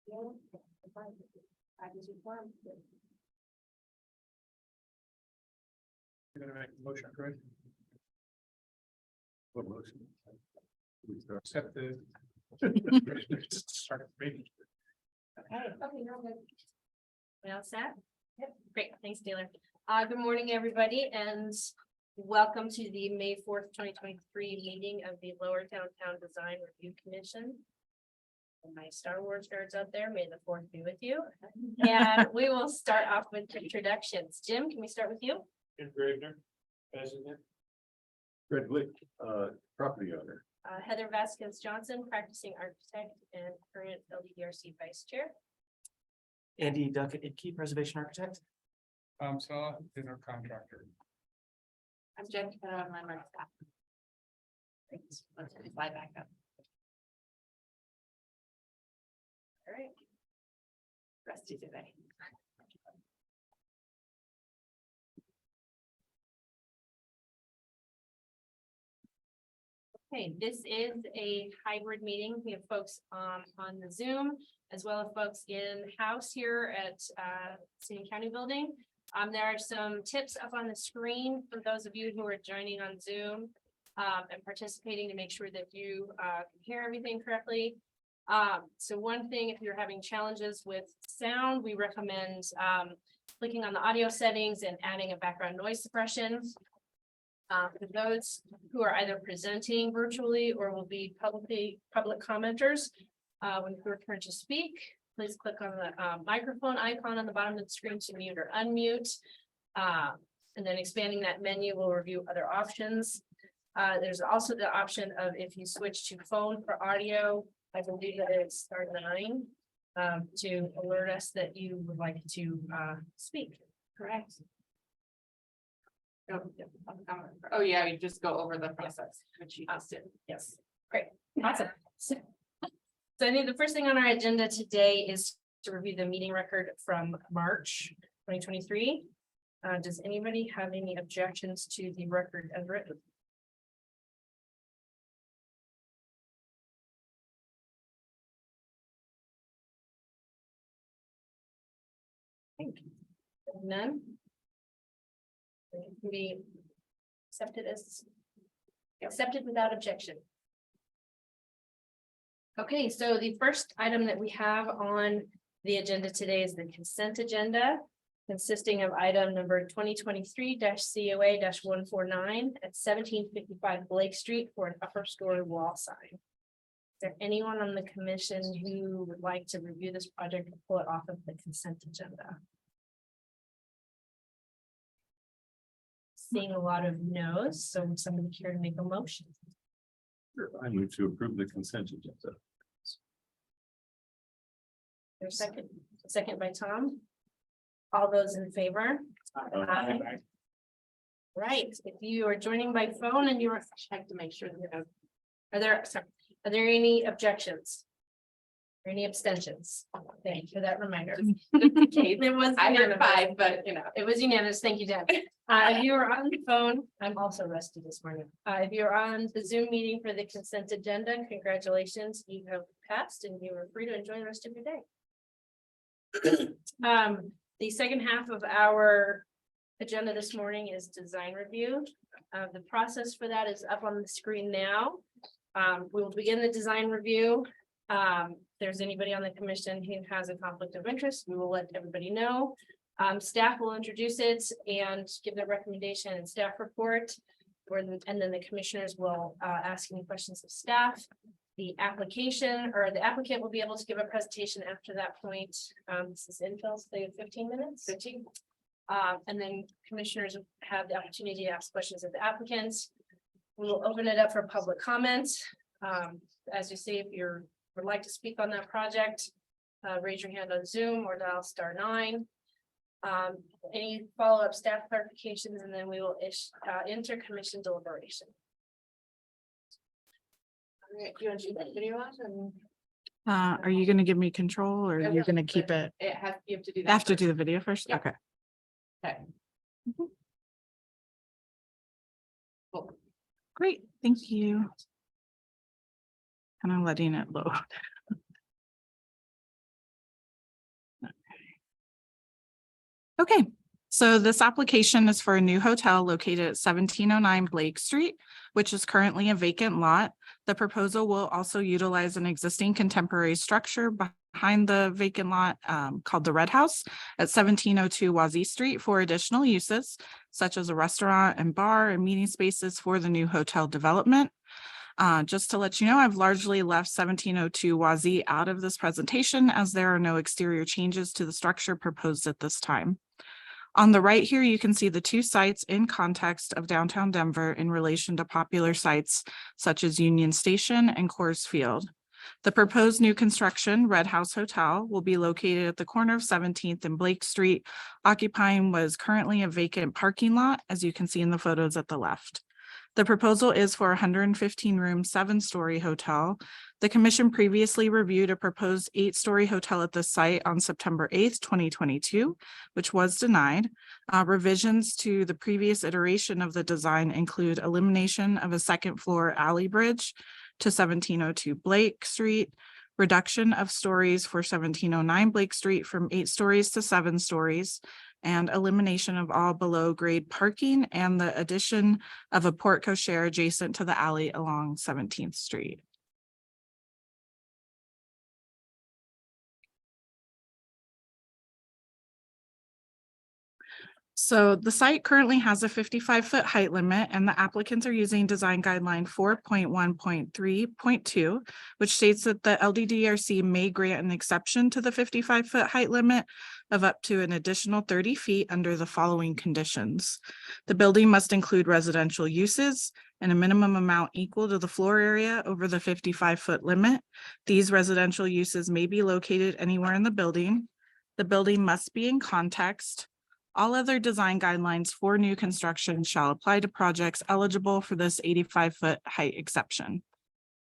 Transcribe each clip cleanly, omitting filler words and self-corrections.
You're gonna make the motion, correct? What motion? Accept the. Start maybe. Okay, no, good. We all set? Yep. Great, thanks, Taylor. Good morning, everybody, and welcome to the May 4th, 2023 meeting of the Lower Downtown Design Review Commission. And my Star Wars nerds out there, may the 4th be with you. And we will start off with introductions. Jim, can we start with you? Engraver, president. Fred Blick, property owner. Heather Vasquez Johnson, practicing architect and current LDRC vice chair. Andy Duckett, Key Preservation Architect. Saw dinner contractor. I'm Jen, I'm landmark staff. Let's slide back up. All right. Rusty today. Okay, this is a hybrid meeting. We have folks on the Zoom as well as folks in house here at City and County Building. There are some tips up on the screen for those of you who are joining on Zoom and participating to make sure that you can hear everything correctly. So one thing, if you're having challenges with sound, we recommend clicking on the audio settings and adding a background noise suppression. For those who are either presenting virtually or will be public commenters, when you return to speak, please click on the microphone icon on the bottom of the screen to mute or unmute. And then expanding that menu will review other options. There's also the option of if you switch to phone for audio, I believe that it's *9 to alert us that you would like to speak. Correct. Oh, yeah, you just go over the process, which you just did. Yes, great, awesome. So I think the first thing on our agenda today is to review the meeting record from March 2023. Does anybody have any objections to the record as written? None. It can be accepted without objection. Okay, so the first item that we have on the agenda today is the consent agenda, consisting of item number 2023-COA-149 at 1755 Blake Street for an upper story wall sign. Is there anyone on the commission who would like to review this project and pull it off of the consent agenda? Seeing a lot of no's, so would somebody care to make a motion? Sure, I move to approve the consent agenda. There's second by Tom. All those in favor? Aye. Right, if you are joining by phone and you have to make sure that are there any objections? Or any abstentions? Thank you for that reminder. Okay, there was. I heard 5, but you know. It was unanimous. Thank you, Deb. If you are on the phone, I'm also rusty this morning. If you're on the Zoom meeting for the consent agenda, congratulations, you have passed and you are free to enjoy the rest of your day. The second half of our agenda this morning is design review. The process for that is up on the screen now. We will begin the design review. If there's anybody on the commission who has a conflict of interest, we will let everybody know. Staff will introduce it and give their recommendation and staff report. And then the commissioners will ask any questions of staff. The application or the applicant will be able to give a presentation after that point. This is infill, so they have 15 minutes. 15. And then commissioners have the opportunity to ask questions of the applicants. We will open it up for public comments. As you see, if you would like to speak on that project, raise your hand on Zoom or dial *9. Any follow-up staff clarifications, and then we will enter commission deliberation. All right, do you want to do that video on? Are you going to give me control or you're going to keep it? It has, you have to do that. I have to first. do the video first? Yeah. Okay. Okay. Cool. Great. Thank you. Kind of letting it load. Okay, so this application is for a new hotel located at 1709 Blake Street, which is currently a vacant lot. The proposal will also utilize an existing contemporary structure behind the vacant lot called the Red House at 1702 Wazee Street for additional uses, such as a restaurant and bar and meeting spaces for the new hotel development. Just to let you know, I've largely left 1702 Wazee out of this presentation as there are no exterior changes to the structure proposed at this time. On the right here, you can see the two sites in context of downtown Denver in relation to popular sites such as Union Station and Coors Field. The proposed new construction, Red House Hotel, will be located at the corner of 17th and Blake Street, occupying what is currently a vacant parking lot, as you can see in the photos at the left. The proposal is for a 115-room, 7-story hotel. The commission previously reviewed a proposed 8-story hotel at the site on September 8th, 2022, which was denied. Revisions to the previous iteration of the design include elimination of a second-floor alley bridge to 1702 Blake Street, reduction of stories for 1709 Blake Street from 8 stories to 7 stories, and elimination of all below grade parking and the addition of a porte cochere adjacent to the alley along 17th Street. So the site currently has a 55-foot height limit, and the applicants are using design guideline 4.1.3.2, which states that the LDDRC may grant an exception to the 55-foot height limit of up to an additional 30 feet under the following conditions. The building must include residential uses and a minimum amount equal to the floor area over the 55-foot limit. These residential uses may be located anywhere in the building. The building must be in context. All other design guidelines for new construction shall apply to projects eligible for this 85-foot height exception.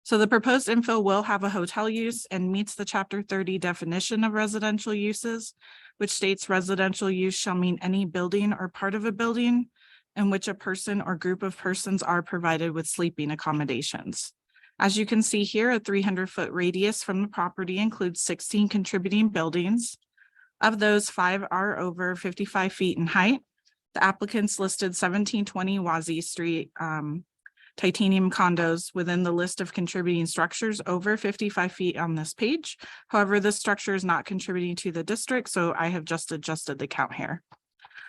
So the proposed infill will have a hotel use and meets the Chapter 30 definition of residential uses, which states residential use shall mean any building or part of a building in which a person or group of persons are provided with sleeping accommodations. As you can see here, a 300-foot radius from the property includes 16 contributing buildings. Of those, 5 are over 55 feet in height. The applicants listed 1720 Wazee Street titanium condos within the list of contributing structures over 55 feet on this page. However, this structure is not contributing to the district, so I have just adjusted the count here.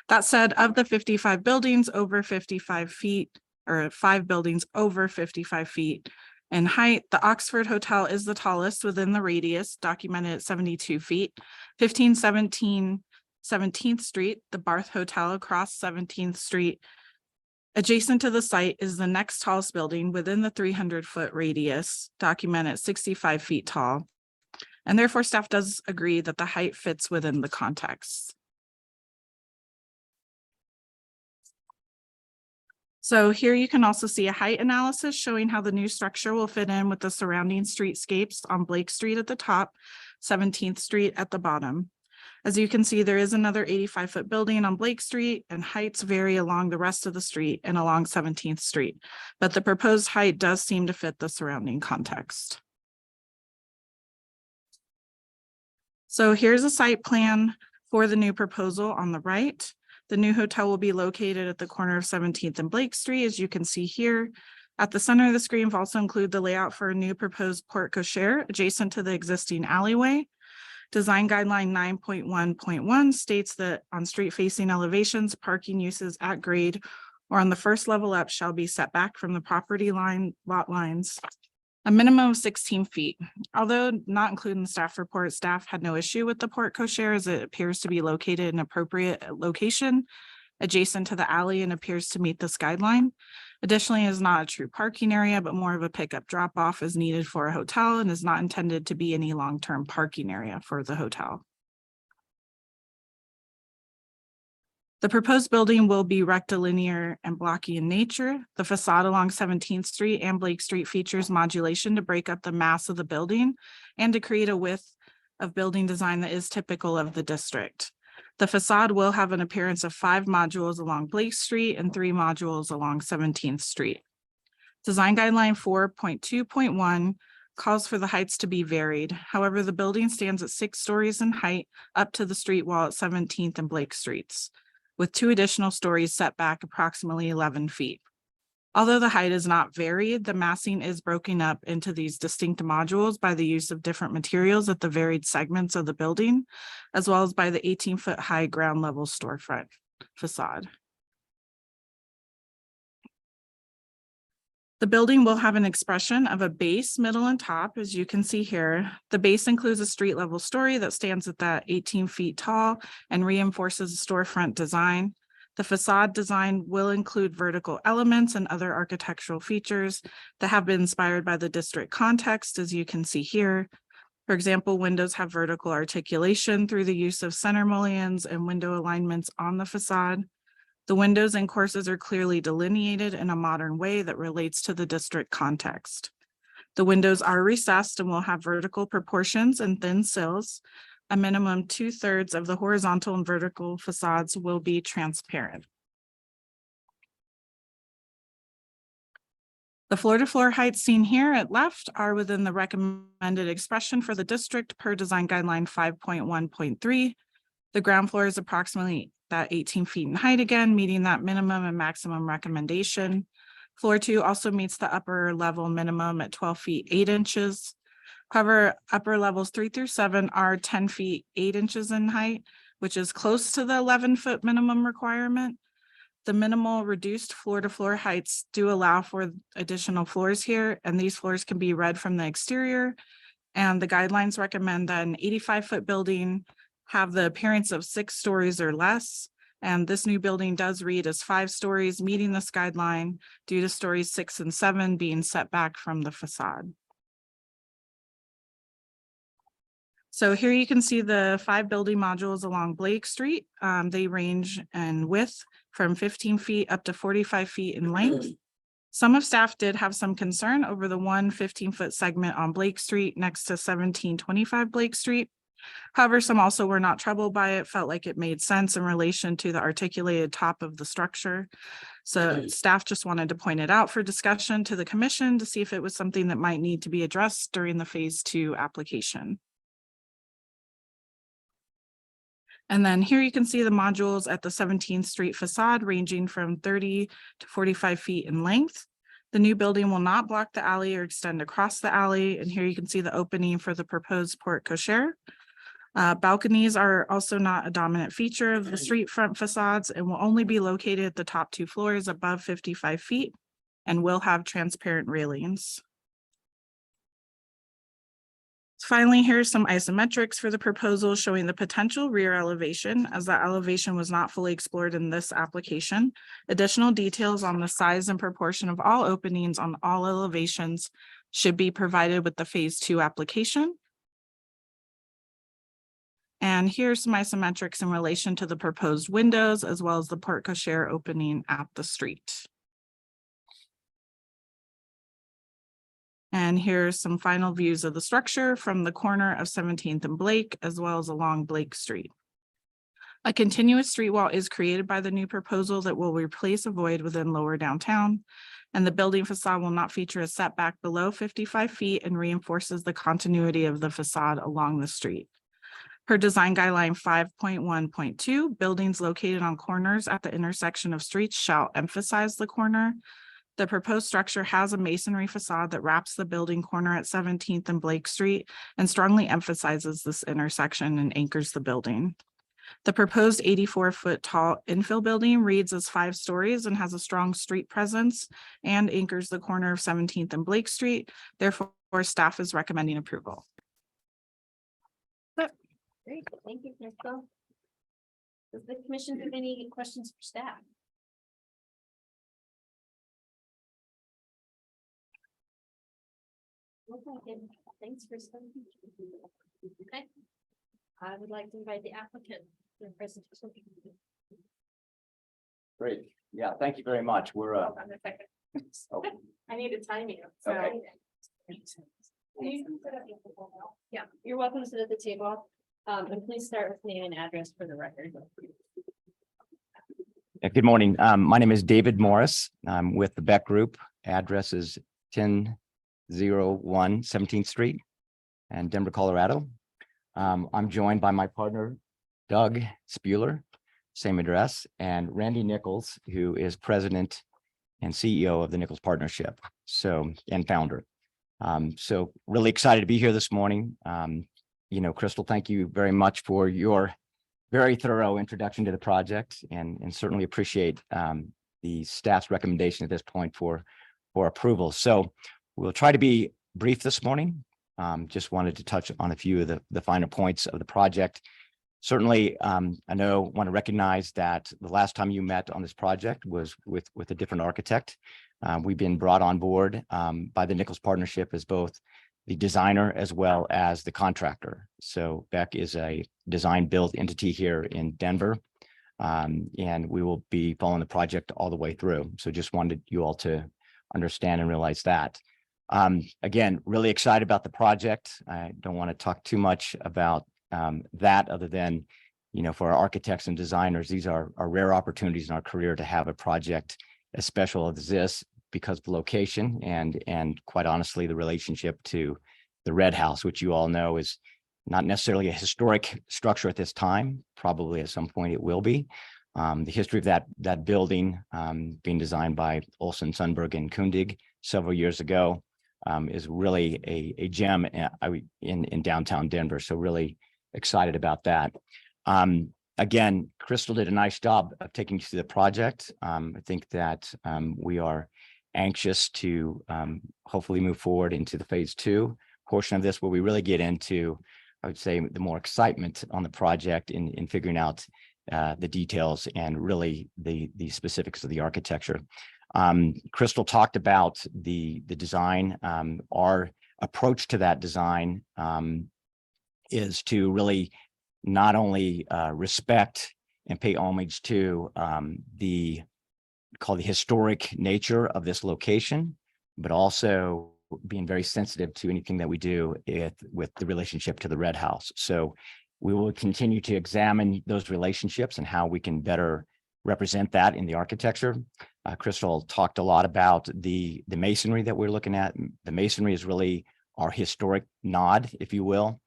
That said, of the 55 buildings over 55 feet, or 5 buildings over 55 feet in height, the Oxford Hotel is the tallest within the radius, documented at 72 feet. 1517 17th Street, the Barth Hotel across 17th Street, adjacent to the site, is the next tallest building within the 300-foot radius, documented at 65 feet tall. And therefore, staff does agree that the height fits within the context. So here you can also see a height analysis showing how the new structure will fit in with the surrounding streetscapes on Blake Street at the top, 17th Street at the bottom. As you can see, there is another 85-foot building on Blake Street, and heights vary along the rest of the street and along 17th Street, but the proposed height does seem to fit the surrounding context. So here's a site plan for the new proposal on the right. The new hotel will be located at the corner of 17th and Blake Street, as you can see here. At the center of the screen, we've also included the layout for a new proposed porte cochere adjacent to the existing alleyway. Design guideline 9.1.1 states that on street facing elevations, parking uses at grade or on the first level up shall be set back from the property line lot lines a minimum of 16 feet. Although not included in the staff report, staff had no issue with the porte cochere as it appears to be located in an appropriate location adjacent to the alley and appears to meet this guideline. Additionally, it is not a true parking area, but more of a pickup drop off as needed for a hotel and is not intended to be any long-term parking area for the hotel. The proposed building will be rectilinear and blocky in nature. The facade along 17th Street and Blake Street features modulation to break up the mass of the building and to create a width of building design that is typical of the district. The facade will have an appearance of 5 modules along Blake Street and 3 modules along 17th Street. Design guideline 4.2.1 calls for the heights to be varied. However, the building stands at 6 stories in height up to the street wall at 17th and Blake Streets, with 2 additional stories set back approximately 11 feet. Although the height is not varied, the massing is broken up into these distinct modules by the use of different materials at the varied segments of the building, as well as by the 18-foot high ground level storefront facade. The building will have an expression of a base, middle, and top, as you can see here. The base includes a street level story that stands at that 18 feet tall and reinforces the storefront design. The facade design will include vertical elements and other architectural features that have been inspired by the district context, as you can see here. For example, windows have vertical articulation through the use of center mullions and window alignments on the facade. The windows and courses are clearly delineated in a modern way that relates to the district context. The windows are recessed and will have vertical proportions and thin sills. A minimum 2/3 of the horizontal and vertical facades will be transparent. The floor-to-floor heights seen here at left are within the recommended expression for the district per design guideline 5.1.3. The ground floor is approximately that 18 feet in height again, meeting that minimum and maximum recommendation. Floor 2 also meets the upper level minimum at 12 feet 8 inches. However, upper levels 3 through 7 are 10 feet 8 inches in height, which is close to the 11-foot minimum requirement. The minimal reduced floor-to-floor heights do allow for additional floors here, and these floors can be read from the exterior. And the guidelines recommend that an 85-foot building have the appearance of 6 stories or less. And this new building does read as 5 stories, meeting this guideline due to stories 6 and 7 being set back from the facade. So here you can see the 5 building modules along Blake Street. They range in width from 15 feet up to 45 feet in length. Some of staff did have some concern over the 1 15-foot segment on Blake Street next to 1725 Blake Street. However, some also were not troubled by it, felt like it made sense in relation to the articulated top of the structure. So staff just wanted to point it out for discussion to the commission to see if it was something that might need to be addressed during the phase 2 application. And then here you can see the modules at the 17th Street facade ranging from 30 to 45 feet in length. The new building will not block the alley or extend across the alley. And here you can see the opening for the proposed porte cochere. Balconies are also not a dominant feature of the street front facades and will only be located at the top 2 floors above 55 feet and will have transparent railings. Finally, here's some isometrics for the proposal showing the potential rear elevation, as that elevation was not fully explored in this application. Additional details on the size and proportion of all openings on all elevations should be provided with the phase 2 application. And here's some isometrics in relation to the proposed windows, as well as the porte cochere opening at the street. And here's some final views of the structure from the corner of 17th and Blake, as well as along Blake Street. A continuous street wall is created by the new proposal that will replace a void within lower downtown. And the building facade will not feature a setback below 55 feet and reinforces the continuity of the facade along the street. Per design guideline 5.1.2, buildings located on corners at the intersection of streets shall emphasize the corner. The proposed structure has a masonry facade that wraps the building corner at 17th and Blake Street and strongly emphasizes this intersection and anchors the building. The proposed 84-foot tall infill building reads as 5 stories and has a strong street presence and anchors the corner of 17th and Blake Street. Therefore, staff is recommending approval. Great, thank you, Crystal. Does the commission have any questions for staff? Okay, thanks for studying. Okay. I would like to invite the applicant to the presentation. Great. Yeah, thank you very much. We're Hold on a second. oh, I need to time you. So. Okay. Yeah, you're welcome to sit at the table. And please start with name and address for the record. Good morning. My name is David Morris. I'm with the Beck Group. Address is 10 101 17th Street and Denver, Colorado. I'm joined by my partner, Doug Spuler, same address, and Randy Nichols, who is president and CEO of the Nichols Partnership, and founder. So really excited to be here this morning. Crystal, thank you very much for your very thorough introduction to the project, and certainly appreciate the staff's recommendation at this point for approval. So we'll try to be brief this morning. Just wanted to touch on a few of the finer points of the project. Certainly, want to recognize that the last time you met on this project was with a different architect. We've been brought on board by the Nichols Partnership as both the designer as well as the contractor. So Beck is a design build entity here in Denver, and we will be following the project all the way through. So just wanted you all to understand and realize that. Again, really excited about the project. I don't want to talk too much about that other than, for our architects and designers, these are rare opportunities in our career to have a project as special as this because of the location and quite honestly, the relationship to the Red House, which you all know is not necessarily a historic structure at this time. Probably at some point it will be. The history of that building being designed by Olson, Sundberg, and Kundig several years ago is really a gem in downtown Denver. So really excited about that. Again, Crystal did a nice job of taking you through the project. I think that we are anxious to hopefully move forward into the phase 2 portion of this, where we really get into, I would say, the more excitement on the project in figuring out the details and really the specifics of the architecture. Crystal talked about the design. Our approach to that design is to really not only respect and pay homage to the historic nature of this location, but also being very sensitive to anything that we do with the relationship to the Red House. So we will continue to examine those relationships and how we can better represent that in the architecture. Crystal talked a lot about the masonry that we're looking at. The masonry is really our historic nod, if you will,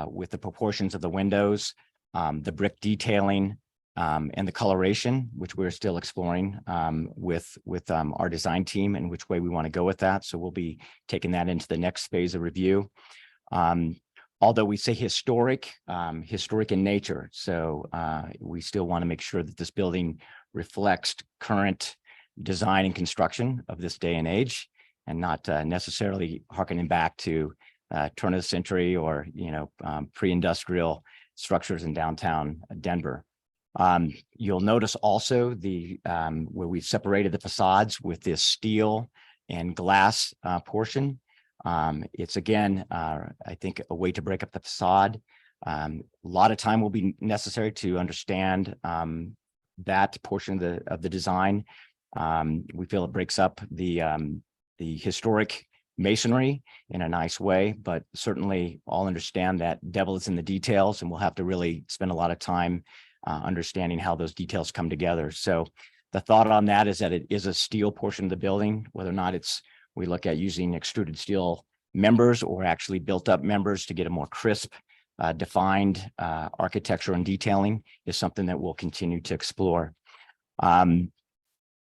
with the proportions of the windows, the brick detailing, and the coloration, which we're still exploring with our design team and which way we want to go with that. So we'll be taking that into the next phase of review. Although we say historic in nature. So we still want to make sure that this building reflects current design and construction of this day and age, and not necessarily harkening back to turn of the century or pre-industrial structures in downtown Denver. You'll notice also where we've separated the facades with this steel and glass portion. It's again, I think, a way to break up the facade. A lot of time will be necessary to understand that portion of the design. We feel it breaks up the historic masonry in a nice way, but certainly all understand that devil is in the details, and we'll have to really spend a lot of time understanding how those details come together. So the thought on that is that it is a steel portion of the building, whether or not we look at using extruded steel members or actually built up members to get a more crisp, defined architecture and detailing is something that we'll continue to explore.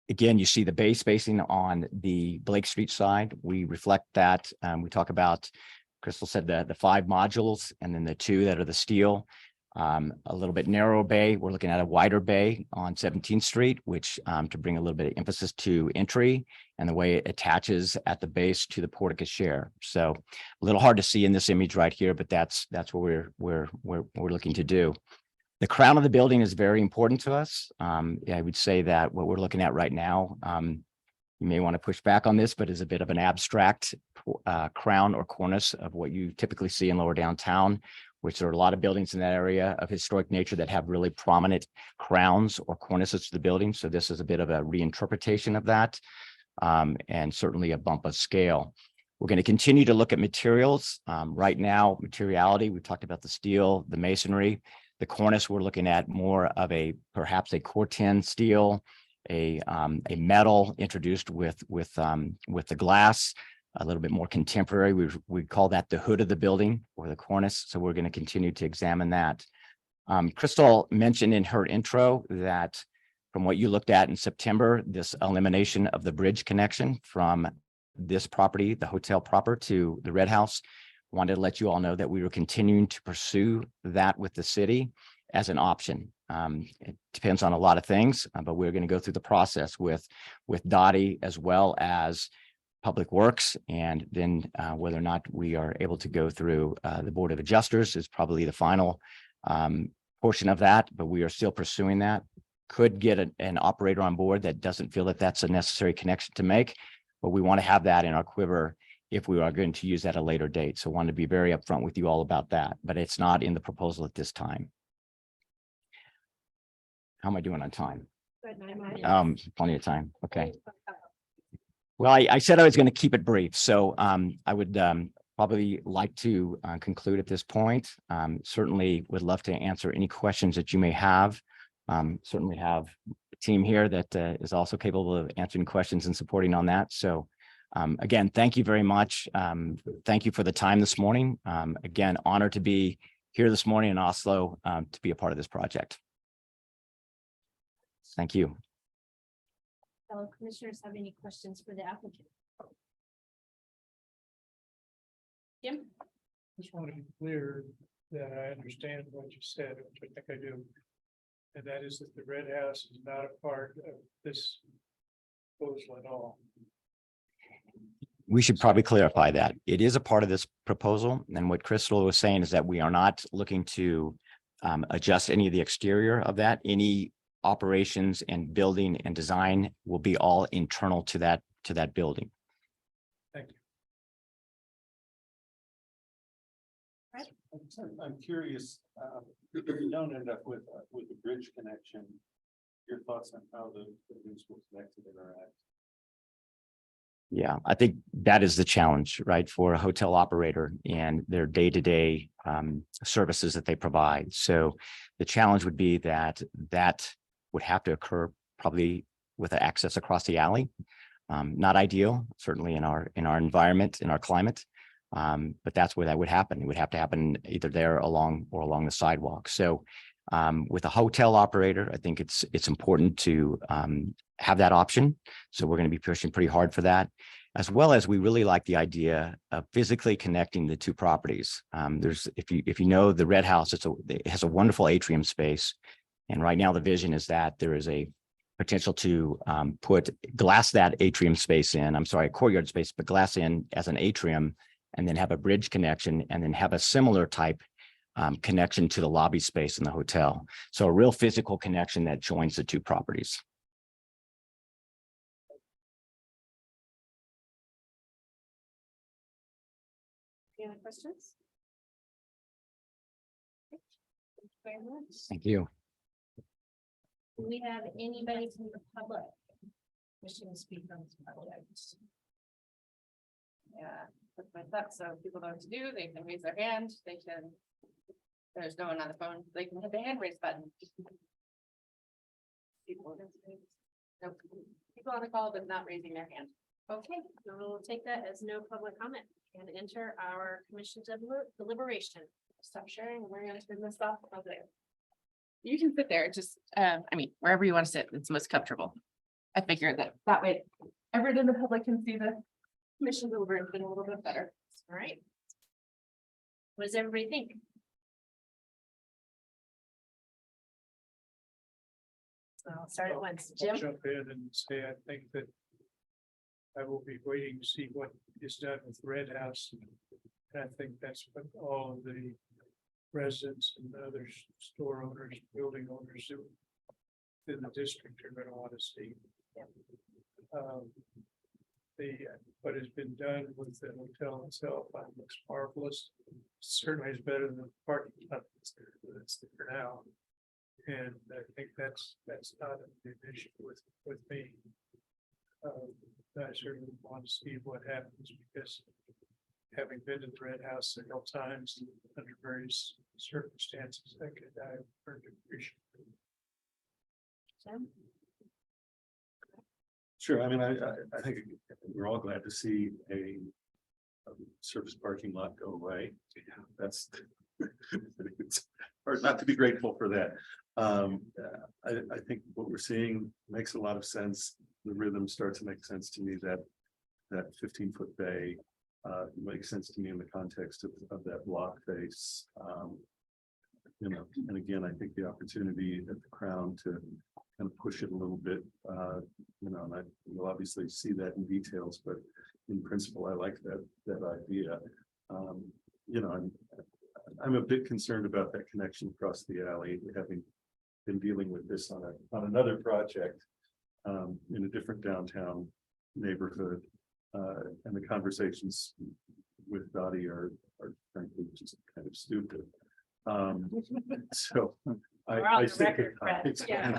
Again, you see the bay spacing on the Blake Street side. We reflect that. We talk about, Crystal said the 5 modules and then the 2 that are the steel. A little bit narrow bay. We're looking at a wider bay on 17th Street, which to bring a little bit of emphasis to entry and the way it attaches at the base to the porte cochere. So a little hard to see in this image right here, but that's what we're looking to do. The crown of the building is very important to us. I would say that what we're looking at right now, you may want to push back on this, but is a bit of an abstract crown or cornice of what you typically see in lower downtown, which there are a lot of buildings in that area of historic nature that have really prominent crowns or cornices to the building. So this is a bit of a reinterpretation of that, and certainly a bump of scale. We're going to continue to look at materials. Right now, materiality, we've talked about the steel, the masonry. The cornice, we're looking at more of perhaps a Corten steel, a metal introduced with the glass. a little bit more contemporary. We call that the hood of the building or the cornice. So we're going to continue to examine that. Crystal mentioned in her intro that from what you looked at in September, this elimination of the bridge connection from this property, the hotel proper, to the Red House. Wanted to let you all know that we were continuing to pursue that with the city as an option. It depends on a lot of things, but we're going to go through the process with Dottie as well as Public Works, and then whether or not we are able to go through the Board of Adjusters is probably the final portion of that, but we are still pursuing that. Could get an operator on board that doesn't feel that that's a necessary connection to make, but we want to have that in our quiver if we are going to use that at a later date. So I want to be very upfront with you all about that, but it's not in the proposal at this time. How am I doing on time? Plenty of time. Okay. Well, I said I was going to keep it brief, so I would probably like to conclude at this point. Certainly would love to answer any questions that you may have. Certainly have a team here that is also capable of answering questions and supporting on that. So again, thank you very much. Thank you for the time this morning. Again, honored to be here this morning in Oslo to be a part of this project. Thank you. Fellow commissioners have any questions for the applicant? Jim? Just want to be clear that I understand what you said, which I think I do. And that is that the Red House is not a part of this proposal at all. We should probably clarify that. It is a part of this proposal. And what Crystal was saying is that we are not looking to adjust any of the exterior of that. Any operations and building and design will be all internal to that building. Thank you. I'm curious, if you don't end up with the bridge connection, your thoughts on how the buildings will connect to interact? Yeah, I think that is the challenge, right, for a hotel operator and their day-to-day services that they provide. So the challenge would be that would have to occur probably with access across the alley. Not ideal, certainly in our environment, in our climate. But that's where that would happen. It would have to happen either there along the sidewalk. So with a hotel operator, I think it's important to have that option. So we're going to be pushing pretty hard for that, as well as we really like the idea of physically connecting the two properties. There's, if you know the Red House, it has a wonderful atrium space. And right now the vision is that there is a potential to glass that atrium space in, a courtyard space, but glass in as an atrium, and then have a bridge connection, and then have a similar type connection to the lobby space in the hotel. So a real physical connection that joins the two properties. Any other questions? Thank you very much. Thank you. Do we have anybody from the public wishing to speak on this project? Yeah, that's my thought. So people know what to do. They can raise their hand. They can. There's no one on the phone. They can hit the hand raise button. People on the call, but not raising their hand. Okay, then we'll take that as no public comment and enter our commission's deliberation. Stop sharing. We're gonna turn this off. Okay. You can sit there. Just, I mean, wherever you want to sit, it's most comfortable. I figured that way, everyone in the public can see the commission deliberation a little bit better. All right. What does everybody think? So I'll start at once. I'll Jim? jump in and say, I think that I will be waiting to see what is done with Red House. And I think that's what all of the residents and other store owners, building owners in the district are going to want to see. What has been done with the hotel itself, looks marvelous. Certainly is better than the parking lot that's there now. And I think that's not an issue with me. I certainly want to see what happens, because having been to the Red House several times under various circumstances, I very appreciate it. Jim? Sure. I mean, I think we're all glad to see a surface parking lot go away. That's. It's hard not to be grateful for that. I think what we're seeing makes a lot of sense. The rhythm starts to make sense to me that 15-foot bay makes sense to me in the context of that block face. You know, and again, I think the opportunity at the Crown to kind of push it a little bit, you know, and you'll obviously see that in details, but in principle, I like that idea. You know, I'm a bit concerned about that connection across the alley, having been dealing with this on another project in a different downtown neighborhood. And the conversations with Dottie are frankly just kind of stupid. So We're on I the record, Brett. sympathize. Yeah.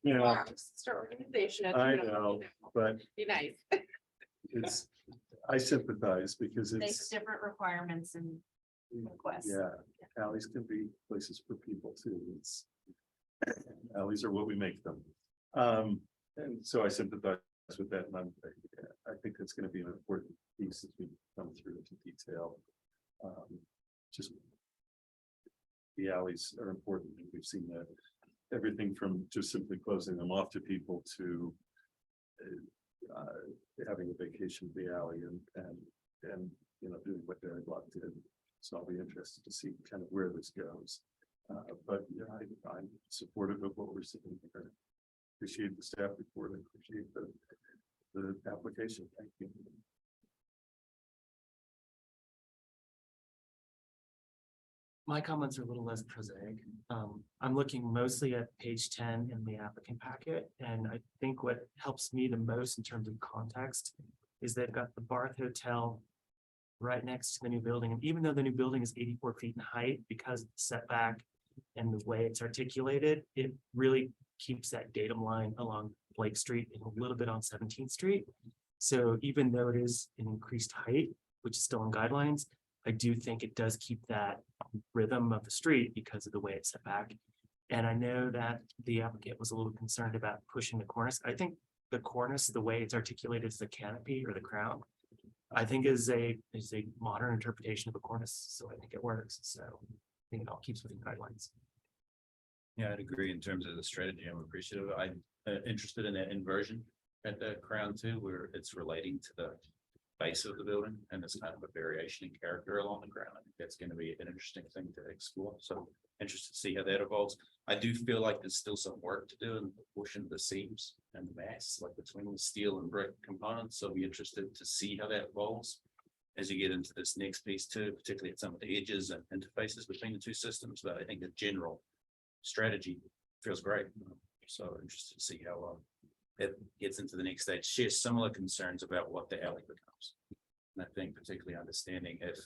You know, Start organization. I know, but Be nice. I sympathize because There's it's, different requirements and requests. yeah, alleys can be places for people too. It's alleys are what we make them. And so I sympathize with that, and I think that's going to be an important piece as we come through into detail. Just the alleys are important, and we've seen that everything from just simply closing them off to people to having a vacation of the alley and you know, doing what Derry Block did. So I'll be interested to see kind of where this goes. But yeah, I'm supportive of what we're seeing here. Appreciate the staff report. I appreciate the application. Thank you. My comments are a little less prosaic. I'm looking mostly at page 10 in the applicant packet, and I think what helps me the most in terms of context is they've got the Barth Hotel right next to the new building, and even though the new building is 84 feet in height, because of the setback and the way it's articulated, it really keeps that datum line along Blake Street and a little bit on 17th Street. So even though it is an increased height, which is still in guidelines, I do think it does keep that rhythm of the street because of the way it's set back. And I know that the applicant was a little concerned about pushing the cornice. I think the cornice, the way it's articulated as the canopy or the crown, I think is a modern interpretation of a cornice. So I think it works. So I think it all keeps within guidelines. Yeah, I'd agree in terms of the strategy. I'm appreciative. I'm interested in that inversion at the Crown too, where it's relating to the base of the building and there's kind of a variation in character along the ground. I think that's going to be an interesting thing to explore. So interested to see how that evolves. I do feel like there's still some work to do in the portion of the seams and the mass, like between the steel and brick components. So I'll be interested to see how that evolves as you get into this next piece too, particularly at some of the edges and interfaces between the two systems. But I think the general strategy feels great. So interested to see how it gets into the next stage. Share similar concerns about what the alley becomes. And I think particularly understanding if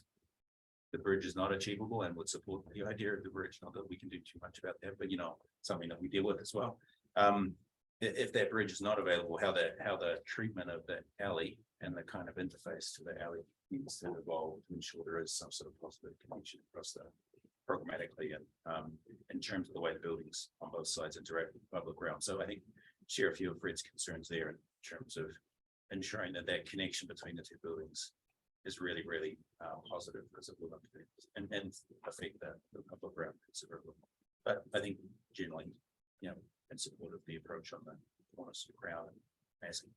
the bridge is not achievable and would support the idea of the bridge, not that we can do too much about that, but you know, something that we deal with as well. If that bridge is not available, how the treatment of the alley and the kind of interface to the alley needs to evolve to ensure there is some sort of positive connection across the programmatically and in terms of the way the buildings on both sides interact with the public realm. So I think share a few of Fred's concerns there in terms of ensuring that connection between the two buildings is really, really positive because it will and affect the public realm considerably. But I think generally, you know, in support of the approach on the corners of the ground and massing.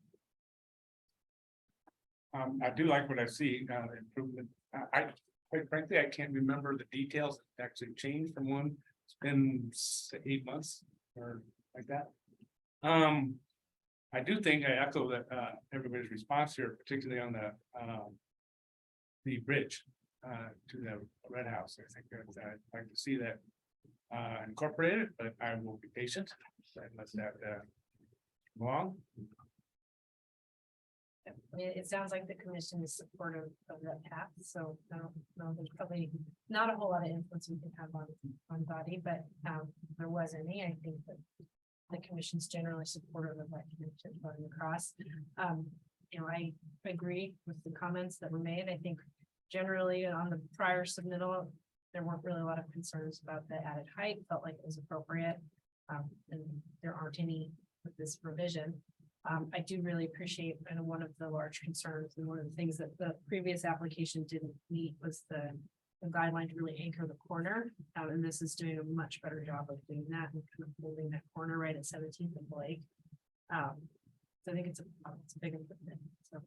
I do like what I see, improvement. I quite frankly, I can't remember the details that actually changed from one. It's been 8 months or like that. I do think I echo that everybody's response here, particularly on the bridge to the Red House. I think that I'd like to see that incorporated, but I will be patient and let that go on. I mean, it sounds like the commission is supportive of that path, so I don't know, there's probably not a whole lot of influence we can have on body, but if there was any, I think that the commission's generally supportive of that connection going across. You know, I agree with the comments that were made. I think generally on the prior submittal, there weren't really a lot of concerns about the added height, felt like it was appropriate. And there aren't any with this revision. I do really appreciate, and one of the large concerns and one of the things that the previous application didn't meet was the guideline to really anchor the corner. And this is doing a much better job of doing that and kind of holding that corner right at 17th and Blake. So I think it's a big improvement, so.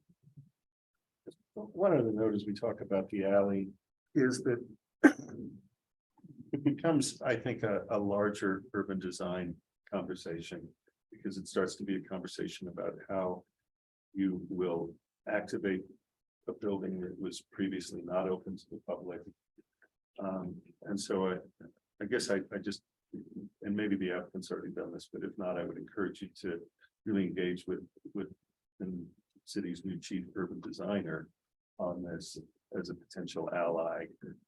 One of the notes we talk about the alley is that it becomes, I think, a larger urban design conversation, because it starts to be a conversation about how you will activate a building that was previously not open to the public. And so I guess I just, and maybe the applicant's already done this, but if not, I would encourage you to really engage with the city's new chief urban designer on this as a potential ally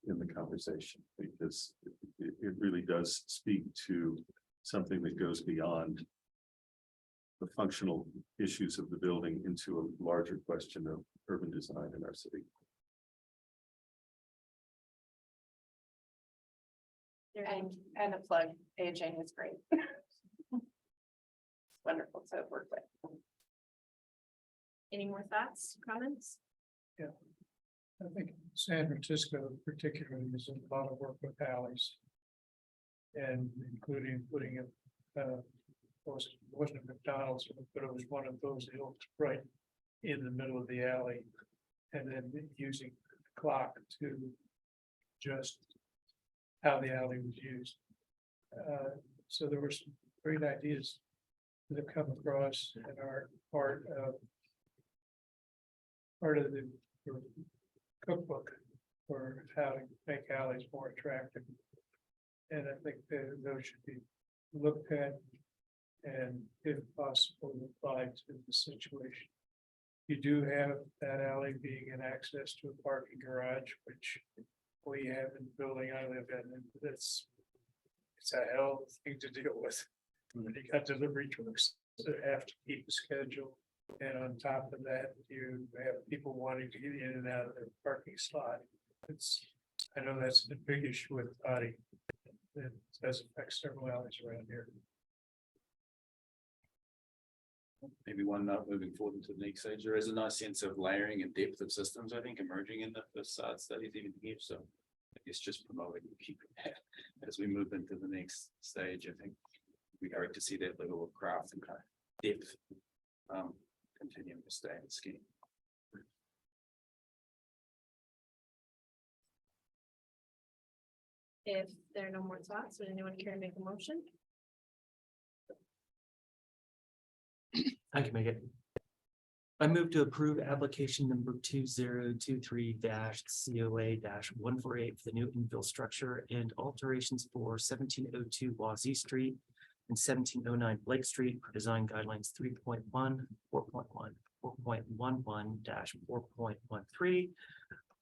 in the conversation, because it really does speak to something that goes beyond the functional issues of the building into a larger question of urban design in our city. And a plug, AJ is great. Wonderful to work with. Any more thoughts, comments? I think San Francisco particularly is a lot of work with alleys. And including putting it, wasn't a McDonald's, but it was one of those that looked right in the middle of the alley. And then using the clock to just how the alley was used. So there were some great ideas that have come across and are part of the cookbook for how to make alleys more attractive. And I think that those should be looked at and if possible, applied to the situation. You do have that alley being an access to a parking garage, which we have in the building I live in, and it's a hell of a thing to deal with. When you got delivery trucks that have to keep a schedule. And on top of that, you have people wanting to get in and out of their parking slot. I know that's a big issue with body. It does affect several alleys around here. Maybe one note moving forward into the next stage, there is a nice sense of layering and depth of systems, I think, emerging in the facade studies even here, so. It's just promoting and keeping that as we move into the next stage. I think we are to see that level of craft and kind of depth continuing to stay in the scheme. If there are no more thoughts, would anyone care to make a motion? I can make it. I move to approve application number 2023-COA-148 for the new infill structure and alterations for 1702 Wazee Street and 1709 Blake Street per design guidelines 3.1, 4.1, 4.11-4.13,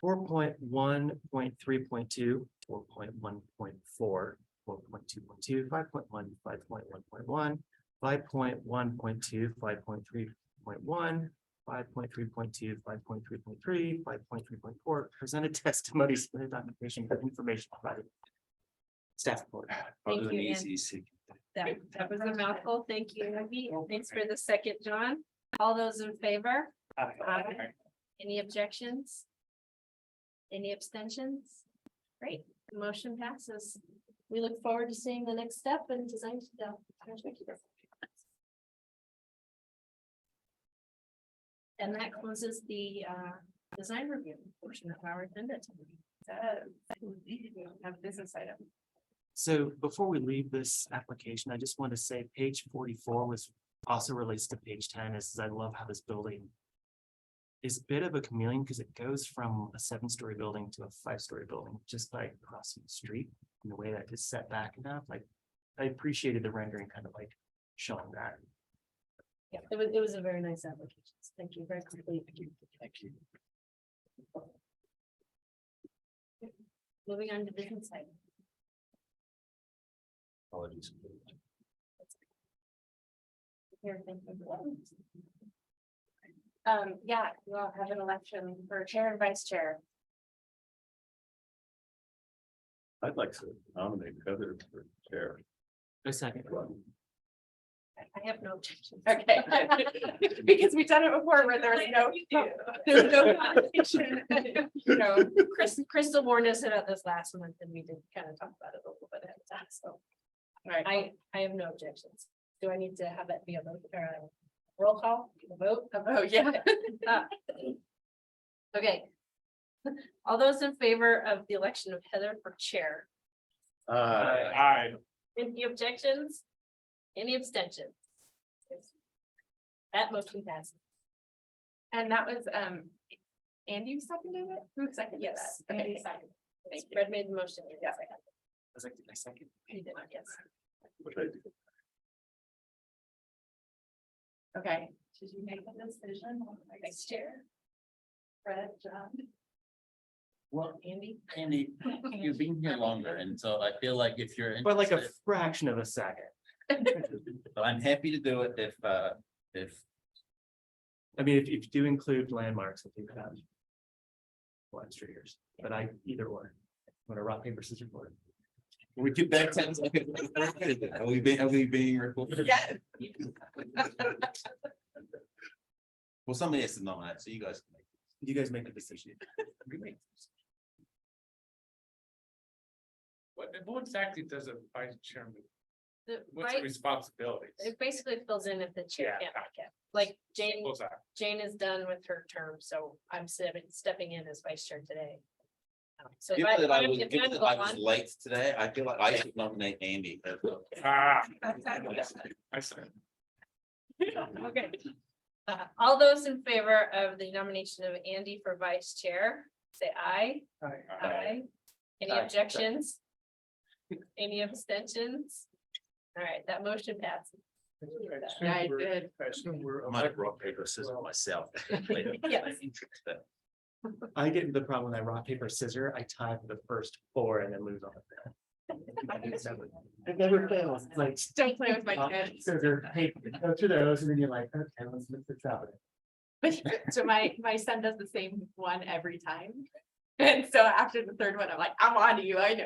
4.1.3.2, 4.1.4, 4.2.2, 5.1, 5.1.1, 5.1.2, 5.3.1, 5.3.2, 5.3.3, 5.3.4, presented testimony, submitted documentation, and information provided. Staff report. I'll Thank do an you, Ann. easy. That was a mouthful. Thank you, Abby. Thanks for the second, John. All those in favor? Aye. Any objections? Any abstentions? Great, the motion passes. We look forward to seeing the next step in design. And that closes the design review portion of our agenda. Have business item. So before we leave this application, I just want to say page 44 was also relates to page 10, is I love how this building is a bit of a chameleon because it goes from a 7-story building to a 5-story building just by crossing the street in the way that is set back enough. Like I appreciated the rendering kind of like showing that. Yeah, it was a very nice application. Thank you, very complete. Thank you. Moving on to business item. Apologies. Here, thank you. Yeah, you all have an election for chair and vice chair. I'd like to nominate Heather for chair. A second. I have no objections. Okay, because we've done it before where there was no, there was no conversation. You know, Crystal warned us about this last month and we did kind of talk about it a little bit ahead of time, so. Right. I have no objections. Do I need to have that be a vote or a roll call, a vote? Oh, yeah. Okay. All those in favor of the election of Heather for chair? Aye. Any objections? Any abstentions? That motion passes. And that was, Andy who seconded it? Who seconded that? Yes. Okay, Andy second. Thank you. Fred made the motion. Yeah. Was like, I second. He did, yes. What did I do? Okay, Did you make the decision on the vice chair? Fred, John, Well, Andy? Andy, you've been here longer, and so I feel like if you're But like a interested, fraction of a second. but I'm happy to do it if I mean, if you do include landmarks, I think that. Well, extra years, but either or. Want to rock, paper, scissors, board? we do back 10 seconds. Are we being recorded? yeah, Well, somebody has to nominate, so you guys. can make it. You guys make the decision. What exactly does a vice chairman, The what's the vice, responsibilities? it basically fills in if the chair Yeah. can't make it. Like Jane, What's that? Jane is done with her term, so I'm stepping in as vice chair today. So if Given that I if was, I'm given gonna that I go was on- late today, I feel like I should nominate Andy. Ah, I see. Okay. All those in favor of the nomination of Andy for vice chair, say aye. Aye. Any Aye. objections? Any abstentions? All right, that motion passes. Yeah, I did. I assume we're. I might have rock, paper, scissors myself. Yes. I get into the problem when I rock, paper, scissors, I tie for the first 4 and then lose on it. It never fails. It's like. don't play with my rock, kids. Scissors, paper, go through those, and then you're like, okay, let's mix this out. So my son does the same one every time. And so after the third one, I'm like, I'm on to you. I've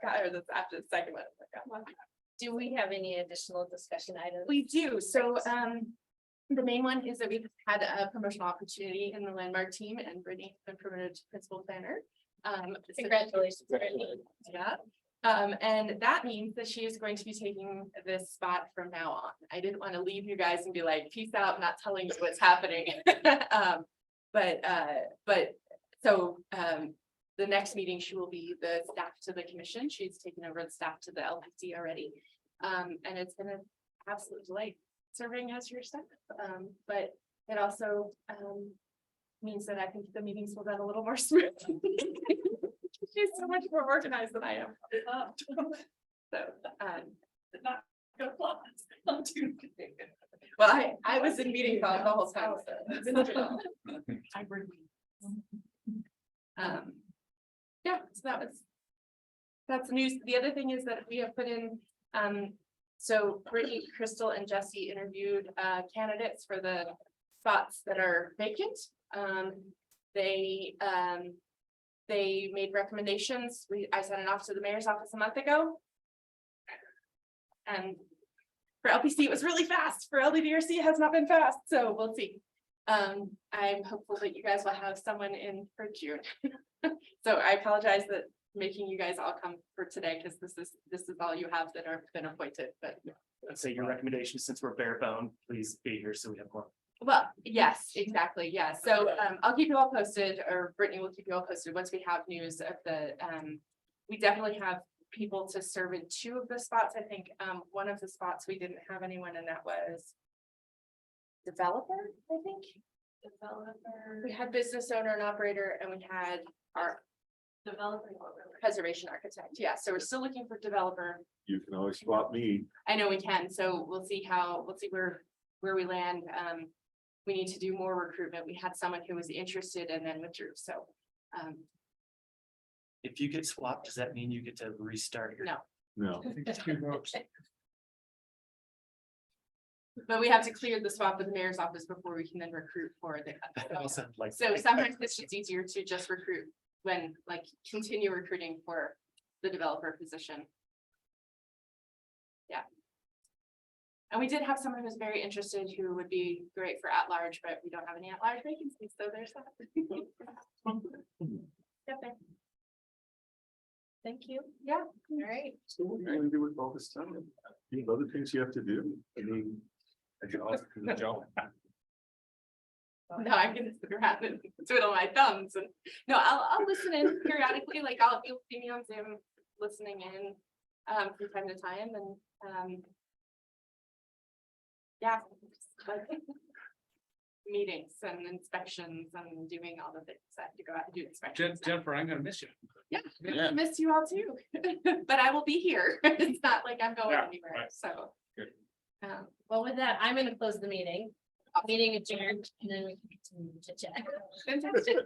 got her this after the second one. I'm like, I'm on to you. Do we have any additional discussion items? We do, so, the main one is that we've had a promotional opportunity in the landmark team and Brittany has been promoted to principal planner. So- Congratulations. Brittany. Yeah, and that means that she is going to be taking this spot from now on. I didn't want to leave you guys and be like, peace out, not telling you what's happening. The next meeting, she will be the staff to the commission. She's taken over the staff to the LPC already. And it's been an absolute delight serving as your staff. But it also, means that I think the meetings will run a little more smooth. She's so much more organized than I am. So, not go plans. Well, I was in meetings the whole time. So. Yeah, so that's news. The other thing is that we have put in, so Brittany, Crystal and Jesse interviewed candidates for the spots that are vacant. They made recommendations. I sent it off to the mayor's office a month ago. And for LPC, it was really fast. For LDDRC, it has not been fast, so we'll see. I'm hopeful that you guys will have someone in for June. So I apologize that making you guys all come for today, because this is all you have that are been appointed, but. Let's say your recommendation, since we're bare bone, please be here so we have more. Well, yes, exactly, yeah, so I'll keep you all posted, or Brittany will keep you all posted once we have news of the, we definitely have people to serve in 2 of the spots. I think one of the spots we didn't have anyone, and that was developer, I think. Developer. We had business owner and operator, and we had our developer preservation architect. Yeah, so we're still looking for developer. You can always swap me. I know we can, so we'll see where we land. We need to do more recruitment. We had someone who was interested and then withdrew, so. If you get swapped, does that mean you get to restart your? No. No. But we have to clear the swap with the mayor's office before we can then recruit for the. Also, like. So sometimes it's just easier to just recruit when, like, continue recruiting for the developer position. Yeah. And we did have someone who's very interested who would be great for at-large, but we don't have any at-large vacancies, so there's that. Okay. Thank you. Yeah. All right. So what are you gonna do with all this time? You have other things you have to do? I mean. Good job. No, I'm gonna sit around and twiddle my thumbs and, no, I'll listen in periodically, like you'll see me on Zoom listening in from time to time and yeah, but meetings and inspections and doing all the things I have to go out and do inspections. now. Jennifer, I'm gonna miss you. Yeah, Yeah. I miss you all too, but I will be here. It's not like I'm going Yeah, anywhere, right. so. Good. Well, with that, I'm gonna close the meeting. Meeting adjourned, and then we can continue to chat. Fantastic.